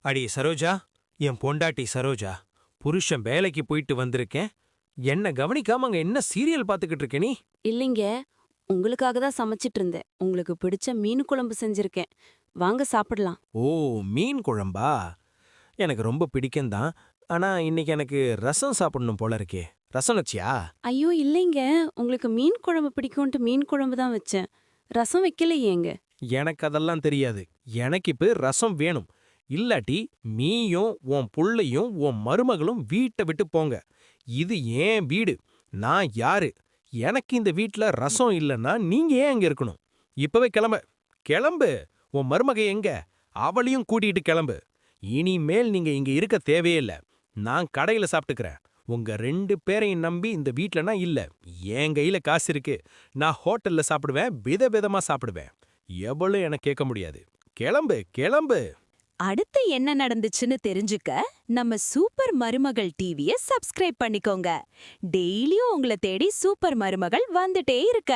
அடி சரோஜா, என் பொண்டாட்டி சரோஜா, புருஷன் வேலைக்கு போயிட்டு வந்திருக்கேன். என்ன கவனிக்காம அங்க என்ன சீரியல் பாத்துக்கிட்டு இருக்க நீ? இல்லைங்க, உங்களுக்காக தான் சமைச்சிட்டு இருந்தேன். உங்களுக்கு பிடிச்ச மீன் குழம்பு செஞ்சிருக்கேன். வாங்க சாப்பிடலாம். ஓ, மீன் குழம்பா? எனக்கு ரொம்ப பிடிக்கும்தான். ஆனா இன்னைக்கு எனக்கு ரசம் சாப்பிடணும் போல இருக்கே. ரசம் வச்சியா? ஐயோ இல்லைங்க, உங்களுக்கு மீன் குழம்பு பிடிக்கும்ட்டு மீன் குழம்பு தான் வச்சேன். ரசம் வைக்கலையேங்க. எனக்கு அதெல்லாம் தெரியாது. எனக்கு இப்ப ரசம் வேணும். இல்லாட்டி நீயும் உன் புள்ளையும் உன் மருமகளும் வீட்டை விட்டு போங்க. இது ஏன் வீடு. நான் யாரு? எனக்கு இந்த வீட்ல ரசம் இல்லைன்னா நீங்க ஏன் அங்க இருக்கணும்? இப்பவே கிளம்ப. கிளம்பு. உன் மருமக எங்க? அவளையும் கூட்டிட்டு கிளம்பு. இனிமேல் நீங்க இங்க இருக்க தேவையே இல்ல. நான் கடையில சாப்பிட்டுக்கிறேன். உங்க 2 பேரையும் நம்பி இந்த வீட்ல நான் இல்ல. என் கையில காசு இருக்கு. நான் ஹோட்டல்ல சாப்பிடுவேன். விதவிதமா சாப்பிடுவேன். எவ்வளவு என கேட்க முடியாது. கிளம்பு, கிளம்பு. அடுத்து என்ன நடந்துச்சுன்னு தெரிஞ்சுக்க நம்ம சூப்பர் மருமகள் டிவிய சப்ஸ்கிரைப் பண்ணிக்கோங்க. டெய்லியும் உங்களை தேடி சூப்பர் மருமகள் வந்துட்டே இருக்க.